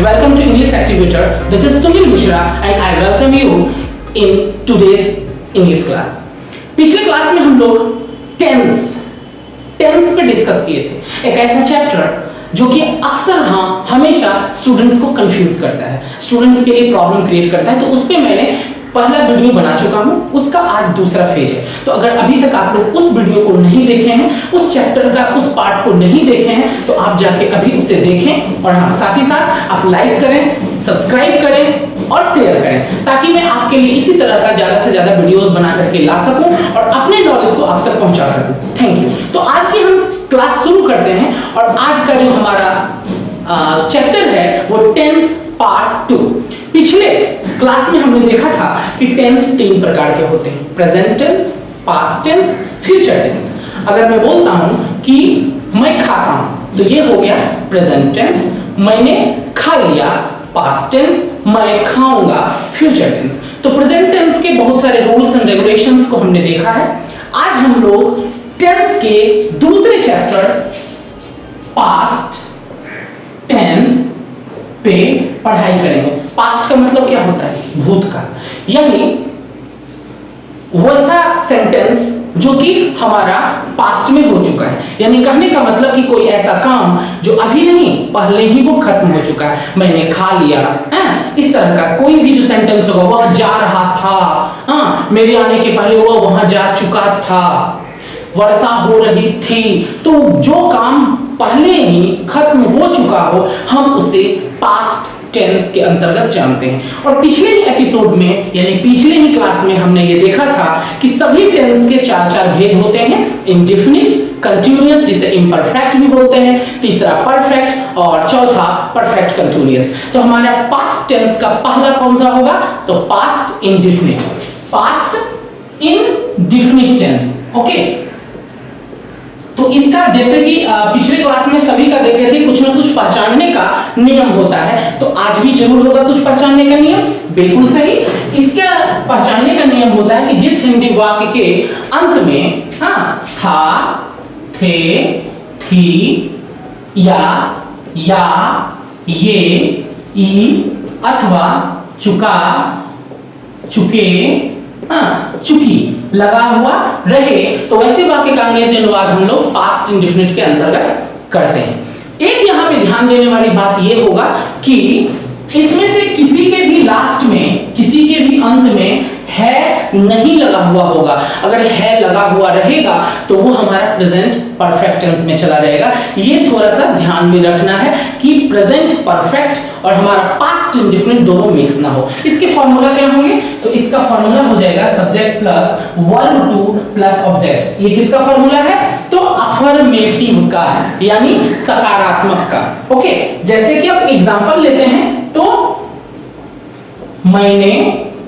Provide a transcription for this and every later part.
Welcome to English Activator. This is Sunil Mishra and I welcome you in today's English class. पिछले class में हम लोग tense पे discuss किए थे। एक ऐसा चैप्टर जो कि अक्सर हमेशा स्टूडेंट्स को कंफ्यूज करता है, स्टूडेंट्स के लिए प्रॉब्लम क्रिएट करता है। तो उस पे मैंने पहला वीडियो बना चुका हूं, उसका आज दूसरा फेज है। तो अगर अभी तक आप लोग उस वीडियो को नहीं देखे हैं, उस चैप्टर का उस पार्ट को नहीं देखे हैं, तो आप जाके अभी उसे देखें। और हाँ, साथ ही साथ आप लाइक करें, सब्सक्राइब करें और शेयर करें, ताकि मैं आपके लिए इसी तरह का ज्यादा से ज्यादा वीडियोस बना करके ला सकूं और अपने नॉलेज को आप तक पहुंचा सकूं। Thank you. तो आज की हम क्लास शुरू करते हैं और आज का जो हमारा चैप्टर है वो टेंस पार्ट 2। पिछले क्लास में हमने देखा था कि टेंस 3 प्रकार के होते हैं, present tense, past tense, future tense. अगर मैं बोलता हूं कि मैं खाता हूं तो ये हो गया प्रेजेंट टेंस, मैंने खा लिया पास्ट टेंस, मैं खाऊंगा फ्यूचर टेंस। तो प्रेजेंट टेंस के बहुत सारे रूल्स एंड रेगुलेशंस को हमने देखा है। आज हम लोग टेंस के दूसरे चैप्टर पास्ट टेंस पे पढ़ाई करेंगे। पास्ट का मतलब क्या होता है? भूतकाल, यानी वैसा सेंटेंस जो कि हमारा पास्ट में हो चुका है। यानी कहने का मतलब कि कोई ऐसा काम जो अभी नहीं, पहले ही वो खत्म हो चुका है। मैंने खा लिया, इस तरह का कोई भी जो सेंटेंस होगा, वह जा रहा था, मेरे आने के पहले वो वहां जा चुका था, वर्षा हो रही थी। तो जो काम पहले ही खत्म हो चुका हो, हम उसे पास्ट टेंस के अंतर्गत जानते हैं। और पिछले ही एपिसोड में यानी पिछले ही क्लास में हमने ये देखा था कि सभी टेंस के 4 भेद होते हैं, इंडेफिनिट, कंटीन्यूअस जिसे इम्परफेक्ट भी बोलते हैं, तीसरा परफेक्ट और चौथा परफेक्ट कंटीन्यूअस। तो हमारा पास्ट टेंस का पहला कौन सा होगा? तो past indefinite, past indefinite tense. Okay, तो इसका जैसे कि पिछले क्लास में सभी का देखे थे, कुछ ना कुछ पहचानने का नियम होता है। तो आज भी जरूर होगा कुछ पहचानने का नियम, बिल्कुल सही। इसका पहचानने का नियम होता है कि जिस हिंदी वाक्य के अंत में था, थे, थी, या, ये, ई अथवा चुका, चुके, चुकी लगा हुआ रहे, तो वैसे वाक्य का अंग्रेजी अनुवाद हम लोग पास्ट इंडेफिनिट के अंतर्गत करते हैं। एक यहाँ पे ध्यान देने वाली बात ये होगा कि इसमें से किसी के भी लास्ट में, किसी के भी अंत में है नहीं लगा हुआ होगा। अगर है लगा हुआ रहेगा तो वो हमारा प्रेजेंट परफेक्ट टेंस में चला जाएगा। ये थोड़ा सा ध्यान में रखना है कि प्रेजेंट परफेक्ट और हमारा पास्ट इंडेफिनिट दोनों मिक्स ना हो। इसके फॉर्मूला क्या होंगे? तो इसका फॉर्मूला हो जाएगा subject plus verb two plus object. ये किसका फॉर्मूला है? तो अफर्मेटिव का, यानी सकारात्मक का। ओके, जैसे कि अब एग्जांपल लेते हैं, तो मैंने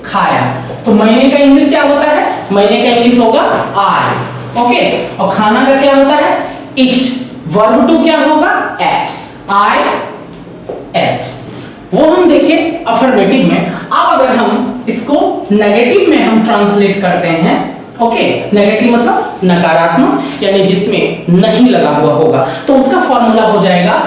खाया, तो महीने का इंग्लिश क्या होता है? महीने का इंग्लिश होगा आई। ओके, और खाना का क्या होता है? ईट। वर्ब टू क्या होगा? एट। आई एट। वो हम देखें अफर्मेटिव में। अब अगर हम इसको नेगेटिव में हम ट्रांसलेट करते हैं, ओके, नेगेटिव मतलब नकारात्मक, यानी जिसमें नहीं लगा हुआ होगा, तो उसका फॉर्मूला हो जाएगा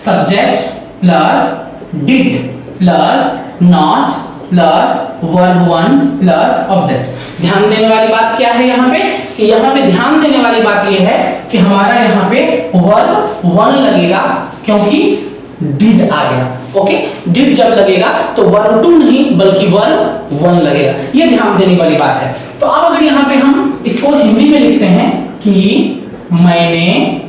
subject plus did plus not plus verb 1 plus object. ध्यान देने वाली बात क्या है यहाँ पे? कि यहाँ पे ध्यान देने वाली बात ये है कि हमारा यहाँ पे वर्ब 1 लगेगा क्योंकि डिड आ गया। ओके, डिड जब लगेगा तो वर्ब 2 नहीं बल्कि वर्ब 1 लगेगा। ये ध्यान देने वाली बात है। तो अब अगर यहाँ पे हम इसको हिंदी में लिखते हैं कि मैंने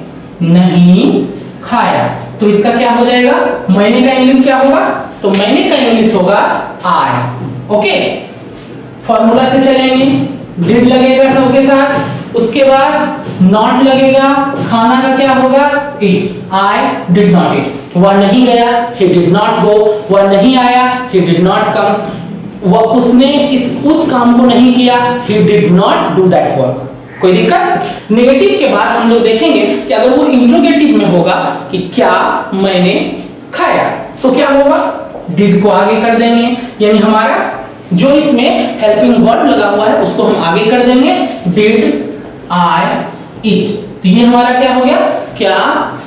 नहीं खाया, तो इसका क्या हो जाएगा? मैंने का इंग्लिश क्या होगा? तो मैंने का इंग्लिश होगा आई। ओके, फॉर्मूला से चलेंगे, डिड लगेगा सबके साथ, उसके बाद नॉट लगेगा, खाना का क्या होगा? Eat. I did not eat. वह नहीं गया, ही डिड नॉट गो। वह नहीं आया, ही डिड नॉट कम। वह उसने उस काम को नहीं किया, he did not do that work. कोई दिक्कत? नेगेटिव के बाद हम लोग देखेंगे कि अगर वो इंट्रोगेटिव में होगा कि क्या मैंने खाया, तो क्या होगा? डिड को आगे कर देंगे, यानी हमारा जो इसमें हेल्पिंग वर्ब लगा हुआ है उसको हम आगे कर देंगे, डिड आई ईट। तो ये हमारा क्या हो गया? क्या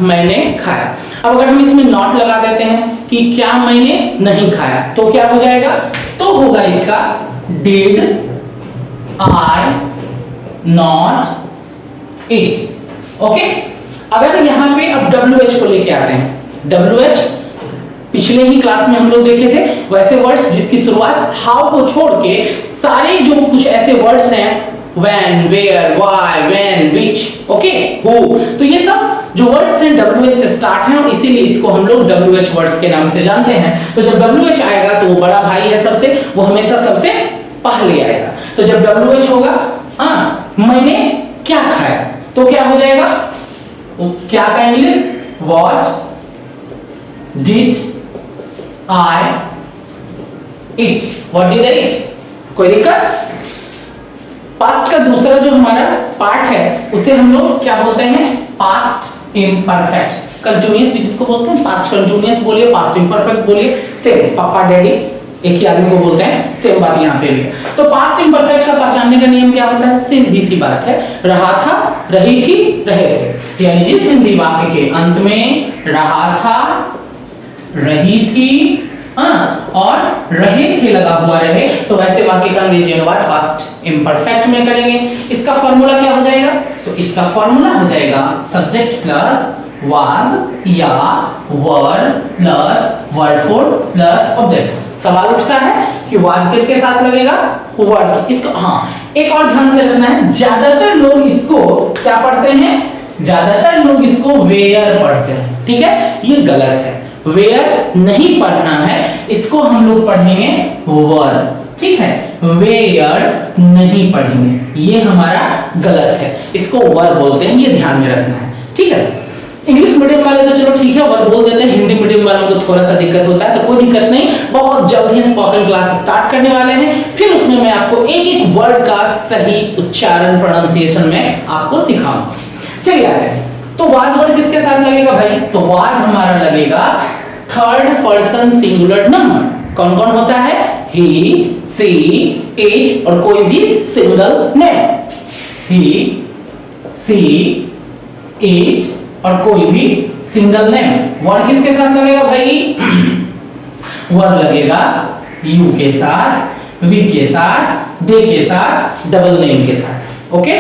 मैंने खाया। अब अगर हम इसमें नॉट लगा देते हैं कि क्या मैंने नहीं खाया, तो क्या हो जाएगा, तो होगा इसका did I not eat. Okay, अगर यहां पे अब WH को लेके आते हैं, WH पिछले ही क्लास में हम लोग देखे थे, वैसे वर्ड्स जिसकी शुरुआत हाउ को छोड़ के सारे जो कुछ ऐसे वर्ड्स हैं, when, where, why, when, which, okay, who, तो ये सब जो वर्ड्स हैं WH से स्टार्ट हैं, और इसीलिए इसको हम लोग WH वर्ड्स के नाम से जानते हैं। तो जब WH आएगा तो वो बड़ा भाई है सबसे, वो हमेशा सबसे पहले आएगा। तो जब WH होगा, मैंने क्या खाया, तो क्या हो जाएगा, क्या का English, what did I eat, what did I eat. कोई दिक्कत? पास्ट का दूसरा जो हमारा पार्ट है उसे हम लोग क्या बोलते हैं, पास्ट इम्परफेक्ट कंटीन्यूअस भी जिसको बोलते हैं, पास्ट कंटीन्यूअस बोलिए, पास्ट इम्परफेक्ट बोलिए, सेम पापा डैडी एक ही आदमी को बोलते हैं, सेम बात यहाँ पे भी है। तो पास्ट इम्परफेक्ट का पहचानने का नियम क्या होता है, सीधी सी बात है, रहा था, रही थी, रहे थे। यानी जिस हिंदी वाक्य के अंत में रहा था, रही थी और रहे थे लगा हुआ रहे, तो वैसे वाक्य का अंग्रेजी अनुवाद पास्ट इम्परफेक्ट में करेंगे। इसका फॉर्मूला क्या हो जाएगा, तो इसका फॉर्मूला हो जाएगा सब्जेक्ट प्लस वाज या वर plus verb four plus object. सवाल उठता है कि वाज किसके साथ लगेगा, वर। इसको एक और ध्यान से रखना है, ज्यादातर लोग इसको क्या पढ़ते हैं, ज्यादातर लोग इसको वेयर पढ़ते हैं, ठीक है, ये गलत है। वेयर नहीं पढ़ना है, इसको हम लोग पढ़ेंगे वर, ठीक है, वेयर नहीं पढ़ेंगे, ये हमारा गलत है, इसको वर बोलते हैं, ये ध्यान में रखना है, ठीक है। इंग्लिश मीडियम वाले तो चलो ठीक है वर बोल देते हैं, हिंदी मीडियम वालों को थोड़ा सा दिक्कत होता है, तो कोई दिक्कत नहीं, बहुत जल्द ही स्पोकन क्लास स्टार्ट करने वाले हैं, फिर उसमें मैं आपको एक एक वर्ड का सही उच्चारण प्रोनाउंसिएशन में आपको सिखाऊंगा। चलिए आगे, तो वाज वर्ड किसके साथ लगेगा भाई, तो वाज हमारा लगेगा थर्ड पर्सन सिंगुलर नंबर। कौन कौन होता है, ही, सी, इट और कोई भी single name, he, she, it और कोई भी सिंगल नेम। वर्ड किसके साथ लगेगा भाई, वर्ड लगेगा यू के साथ, वी के साथ, दे के साथ, डबल नेम के साथ। ओके,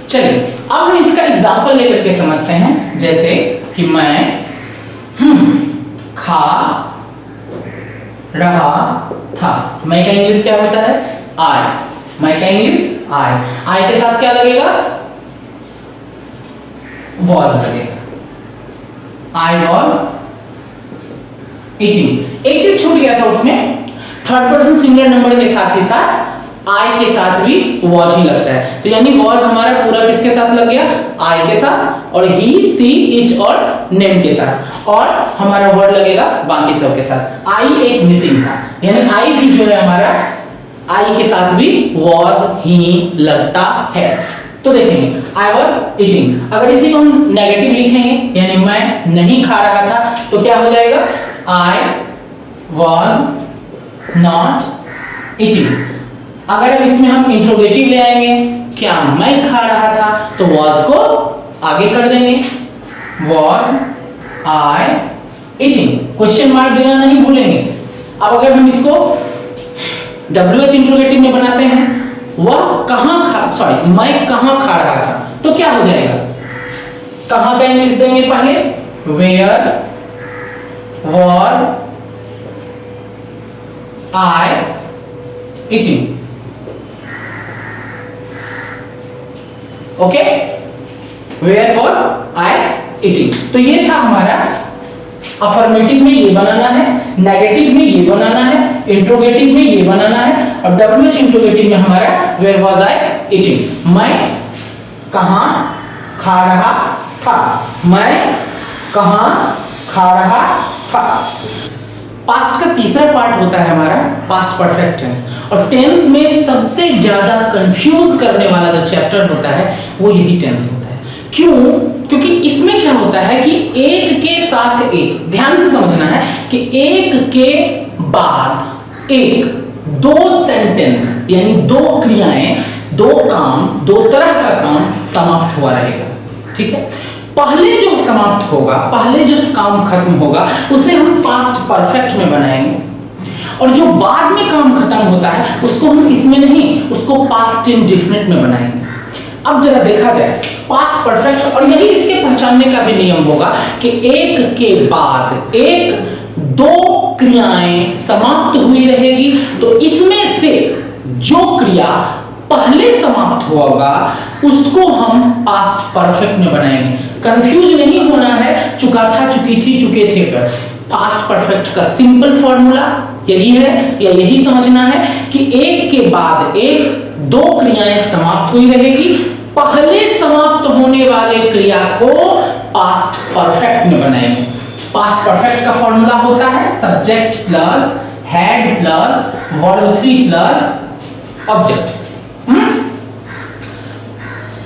चलिए अब हम इसका एग्जांपल लेकर के समझते हैं, जैसे कि मैं खा रहा था, मैं का इंग्लिश क्या होता है, आई, मैं का इंग्लिश आई, आई के साथ क्या लगेगा, was लगेगा, आई वॉज ईटिंग। एक चीज छूट गया था उसमें, थर्ड पर्सन सिंगुलर नंबर के साथ ही साथ आई के साथ भी वॉज ही लगता है, तो यानी वॉज हमारा पूरा किसके साथ लग गया, आई के साथ, और ही, सी, इट और नेम के साथ, और हमारा वर्ड लगेगा बाकी सब के साथ। आई एक मिसिंग था, यानी आई भी जो है हमारा आई के साथ भी वॉज ही लगता है। तो देखेंगे आई वॉज ईटिंग, अगर इसी को हम नेगेटिव लिखेंगे यानी मैं नहीं खा रहा था, तो क्या हो जाएगा, आई वॉज नॉट ईटिंग। अगर अब इसमें हम इंट्रोगेटिव ले आएंगे, क्या मैं खा रहा था, तो was को आगे कर देंगे, was I eating, question mark देना नहीं भूलेंगे। अब अगर हम इसको WH इंट्रोगेटिव में बनाते हैं, मैं कहां खा रहा था, तो क्या हो जाएगा, कहां का इंग्लिश देंगे पहले, where was I eating। Okay, where was I eating. तो ये था हमारा अफर्मेटिव में ये बनाना है, नेगेटिव में ये बनाना है, इंट्रोगेटिव में ये बनाना है, और WH इंट्रोगेटिव में हमारा वेयर वॉज आई ईटिंग, मैं कहां खा रहा था, मैं कहां खा रहा था। पास्ट का तीसरा पार्ट होता है हमारा पास्ट परफेक्ट टेंस, और टेंस में सबसे ज्यादा कंफ्यूज करने वाला जो चैप्टर होता है वो यही टेंस होता है। क्यों? क्योंकि इसमें क्या होता है कि एक के साथ एक, ध्यान से समझना है कि एक के बाद एक, दो सेंटेंस यानी दो क्रियाएं, दो काम, दो तरह का काम समाप्त हुआ रहेगा, ठीक है। पहले जो समाप्त होगा, पहले जो काम खत्म होगा उसे हम पास्ट परफेक्ट में बनाएंगे, और जो बाद में काम खत्म होता है उसको हम इसमें नहीं, उसको पास्ट इंडेफिनिट में बनाएंगे। अब जरा देखा जाए पास्ट परफेक्ट, और यही इसके पहचानने का भी नियम होगा कि एक के बाद एक दो क्रियाएं समाप्त हुई रहेगी, तो इसमें से जो क्रिया पहले समाप्त होगा उसको हम पास्ट परफेक्ट में बनाएंगे। कंफ्यूज नहीं होना है चुका था, चुकी थी, चुके थे पर। पास्ट परफेक्ट का सिंपल फॉर्मूला यही है, या यही समझना है कि एक के बाद एक दो क्रियाएं समाप्त हुई रहेगी, पहले समाप्त होने वाले क्रिया को पास्ट परफेक्ट में बनाएंगे। पास्ट परफेक्ट का फॉर्मूला होता है subject plus had plus verb 3 plus object.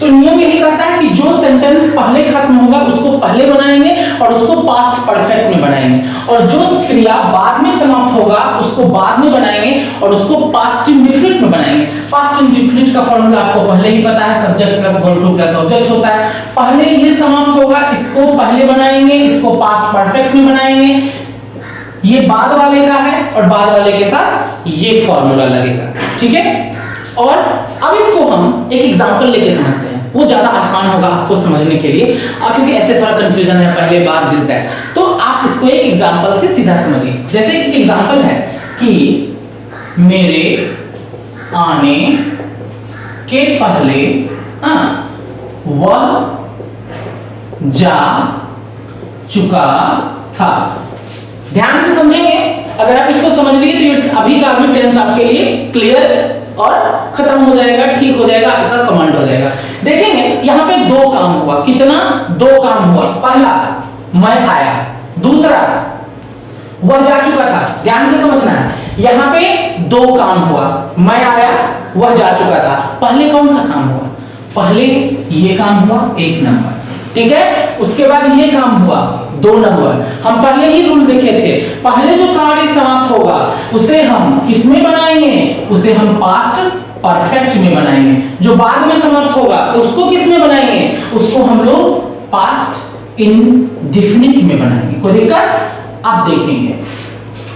तो नियम यही कहता है कि जो सेंटेंस पहले खत्म होगा उसको पहले बनाएंगे और उसको पास्ट परफेक्ट में बनाएंगे, और जो क्रिया बाद में समाप्त होगा उसको बाद में बनाएंगे और उसको पास्ट इंडेफिनिट में बनाएंगे। पास्ट इंडेफिनिट का फॉर्मूला आपको पहले ही पता है, subject plus verb 2 plus object होता है। पहले ये समाप्त होगा, इसको पहले बनाएंगे, इसको पास्ट परफेक्ट में बनाएंगे। ये बाद वाले का है और बाद वाले के साथ ये फॉर्मूला लगेगा, ठीक है। और अब इसको हम एक एग्जांपल लेके समझते हैं, वो ज्यादा आसान होगा आपको समझने के लिए, क्योंकि ऐसे थोड़ा कंफ्यूजन है पहले बाद दिस दैट। तो आप इसको एक एग्जांपल से सीधा समझिए। जैसे एक एग्जांपल है कि मेरे आने के पहले वह जा चुका था। ध्यान से समझेंगे, अगर आप इसको समझ लिए तो ये अभी का अभी टेंस आपके लिए क्लियर और खत्म हो जाएगा, ठीक हो जाएगा, आपका कमांड हो जाएगा। देखेंगे यहाँ पे दो काम हुआ, कितना? दो काम हुआ। पहला मैं आया, दूसरा वह जा चुका था। ध्यान से समझना है, यहाँ पे दो काम हुआ, मैं आया, वह जा चुका था। पहले कौन सा काम हुआ? पहले ये काम हुआ 1 नंबर, ठीक है। उसके बाद ये काम हुआ 2 नंबर। हम पहले ही रूल देखे थे, पहले जो कार्य समाप्त होगा उसे हम किसमें बनाएंगे? उसे हम पास्ट परफेक्ट में बनाएंगे। जो बाद में समाप्त होगा तो उसको किसमें बनाएंगे? उसको हम लोग पास्ट इंडेफिनिट में बनाएंगे। कोई दिक्कत? अब देखेंगे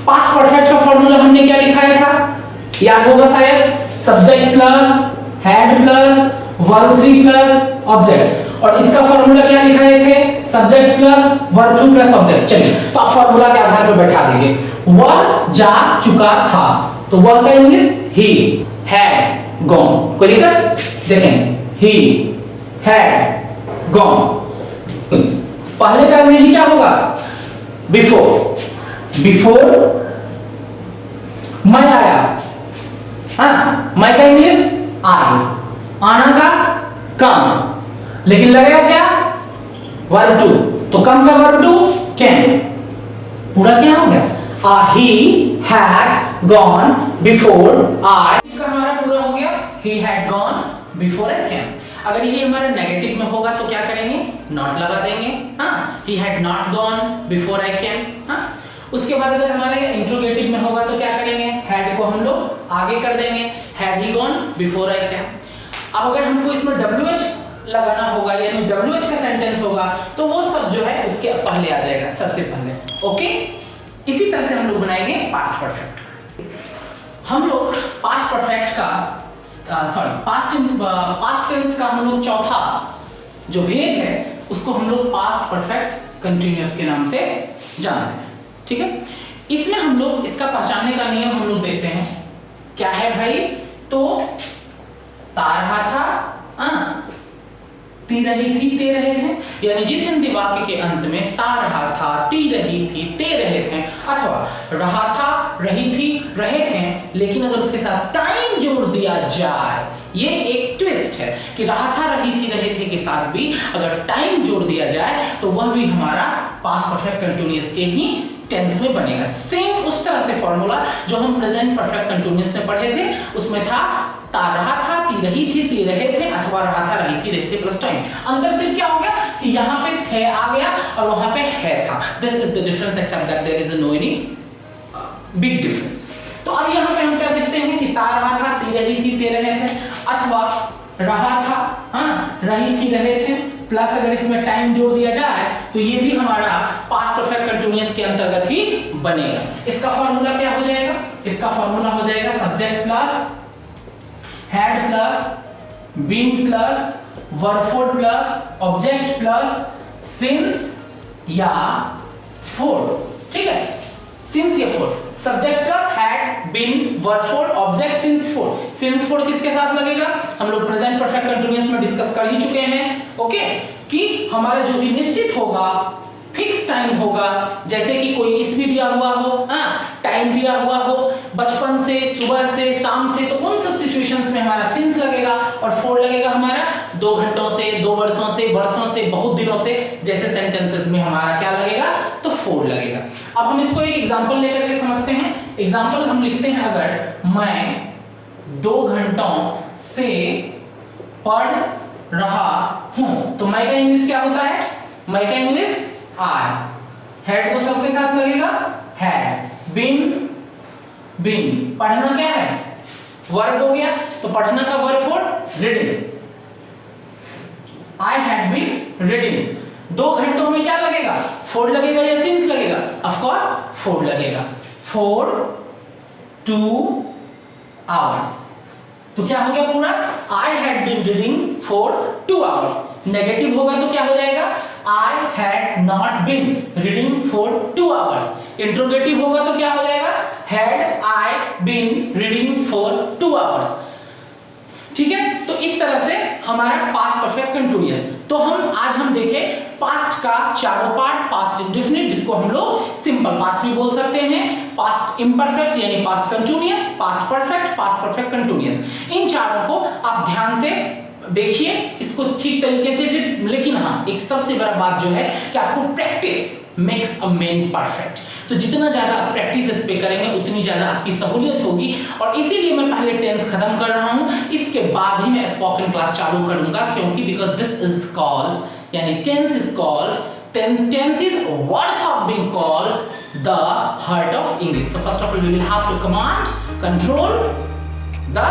पास्ट परफेक्ट का फॉर्मूला हमने क्या लिखाया था, याद होगा शायद, subject plus had plus verb 3 plus object. और इसका फॉर्मूला क्या लिखाए थे? Subject plus verb 2 plus object. चलिए तो आप फॉर्मूला के आधार पर बैठा दीजिए। वह जा चुका था, तो वह का इंग्लिश ही हैड गॉन। कोई दिक्कत? देखें, ही हैड गॉन। पहले का इंग्लिश क्या होगा? बिफोर। बिफोर मैं आया, मैं का इंग्लिश आई, आना का कम, लेकिन लगेगा क्या? वर्ब 2, तो कम का वर्ब 2 कैन। पूरा क्या हो गया? he had gone before I, का हमारा पूरा हो गया he had gone before I came। अगर ये हमारा नेगेटिव में होगा तो क्या करेंगे? नॉट लगा देंगे, he had not gone before I came। उसके बाद अगर हमारे इंट्रोगेटिव में होगा तो क्या करेंगे? had को हम लोग आगे कर देंगे, had he gone before I came। अब अगर हमको इसमें WH लगाना होगा, यानी WH का सेंटेंस होगा, तो वो सब जो है उसके पहले आ जाएगा, सबसे पहले। ओके, इसी तरह से हम लोग बनाएंगे पास्ट परफेक्ट। हम लोग पास्ट परफेक्ट का पास्ट टेंस का हम लोग चौथा जो भेद है उसको हम लोग पास्ट परफेक्ट कंटिन्यूअस के नाम से जानते हैं, ठीक है। इसमें हम लोग इसका पहचानने का नियम हम लोग देते हैं, क्या है भाई? तो ता रहा था, ती रही थी, ते रहे थे, यानी जिस हिंदी वाक्य के अंत में ता रहा था, ती रही थी, ते रहे थे, अथवा रहा था, रही थी, रहे थे, लेकिन अगर उसके साथ टाइम जोड़ दिया जाए, ये एक ट्विस्ट है कि रहा था, रही थी, रहे थे के साथ भी अगर टाइम जोड़ दिया जाए तो वह भी हमारा पास्ट परफेक्ट कंटिन्यूअस के ही टेंस में बनेगा। सेम उस तरह से फॉर्मूला जो हम प्रेजेंट परफेक्ट कंटिन्यूअस में पढ़े थे, उसमें था ता रहा था, ती रही थी, ती रहे थे, अथवा रहा था, रही थी, रहे थे प्लस टाइम। अंतर सिर्फ क्या हो गया कि यहाँ पे थे आ गया और वहां पे है था। This is the difference, except that there is no any big difference. तो अब यहाँ पे हम क्या देखते हैं कि ता रहा था, ती रही थी, ते रहे थे, अथवा रहा था, रही थी, रहे थे प्लस अगर इसमें टाइम जोड़ दिया जाए तो ये भी हमारा पास्ट परफेक्ट कंटीन्यूअस के अंतर्गत ही बनेगा। इसका फॉर्मूला क्या हो जाएगा? इसका फॉर्मूला हो जाएगा subject plus had plus been plus verb four plus object plus since या फोर। ठीक है, सिंस या for, subject plus had been verb four object since four. Since four किसके साथ लगेगा? हम लोग प्रेजेंट परफेक्ट कंटीन्यूअस में डिस्कस कर ही चुके हैं। ओके, कि हमारा जो भी निश्चित होगा, फिक्स टाइम होगा, जैसे कि कोई ईस्वी दिया हुआ हो, टाइम दिया हुआ हो, बचपन से, सुबह से, शाम से, तो उन सब सिचुएशंस में हमारा सिंस लगेगा और फोर लगेगा हमारा 2 घंटों से, 2 वर्षों से, वर्षों से, बहुत दिनों से, जैसे सेंटेंसेस में हमारा क्या लगेगा? तो फोर लगेगा। अब हम इसको एक एग्जांपल लेकर के समझते हैं। एग्जांपल हम लिखते हैं, अगर मैं 2 घंटों से पढ़ रहा हूं, तो मैं का इंग्लिश क्या होता है? मैं का इंग्लिश आई। हेड तो सबके साथ लगेगा, हैड। Been, been. पढ़ना क्या है? वर्ब हो गया, तो पढ़ना का verb for reading. I had been reading. 2 घंटों में क्या लगेगा? फोर लगेगा या सिंस लगेगा? ऑफ कोर्स फोर लगेगा। 4 2 आवर्स। तो क्या हो गया पूरा? I had been reading for 2 hours. Negative होगा तो क्या हो जाएगा? I had not been reading for 2 hours. Interrogative होगा तो क्या हो जाएगा? Had I been reading for 2 hours. ठीक है, तो इस तरह से हमारा पास्ट परफेक्ट कंटीन्यूअस। तो आज हम देखें पास्ट का चारों पार्ट, पास्ट इंडेफिनिट, जिसको हम लोग सिंपल पास्ट भी बोल सकते हैं, पास्ट इम्परफेक्ट यानी past continuous, past perfect, past perfect continuous. इन चारों को आप ध्यान से देखिए, इसको ठीक तरीके से फिर। लेकिन हाँ, एक सबसे बड़ा बात जो है कि आपको practice makes a man perfect. तो जितना ज्यादा आप प्रैक्टिस इस पे करेंगे उतनी ज्यादा आपकी सहूलियत होगी। और इसीलिए मैं पहले टेंस खत्म कर रहा हूं, इसके बाद ही मैं स्पोकन क्लास चालू करूंगा, क्योंकि बिकॉज दिस इज कॉल्ड, यानी tense is called, tense is worth of being called the heart of English. So first of all we will have to command, control the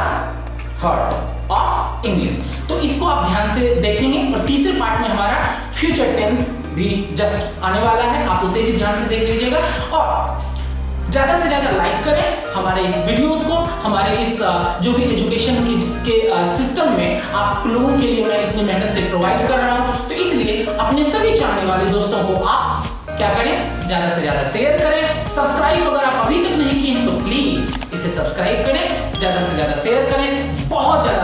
heart of English. तो इसको आप ध्यान से देखेंगे। और तीसरे part में हमारा फ्यूचर टेंस भी जस्ट आने वाला है, आप उसे भी ध्यान से देख लीजिएगा। और ज्यादा से ज्यादा लाइक करें हमारे इस वीडियोस को, हमारे इस जो भी एजुकेशन के सिस्टम में आप लोगों के लिए मैं इतनी मेहनत से प्रोवाइड कर रहा हूं, तो इसलिए अपने सभी चाहने वाले दोस्तों को आप क्या करें? ज्यादा से ज्यादा शेयर करें। सब्सक्राइब अगर आप अभी तक नहीं किए हैं तो प्लीज इसे सब्सक्राइब करें, ज्यादा से ज्यादा शेयर करें, बहुत ज्यादा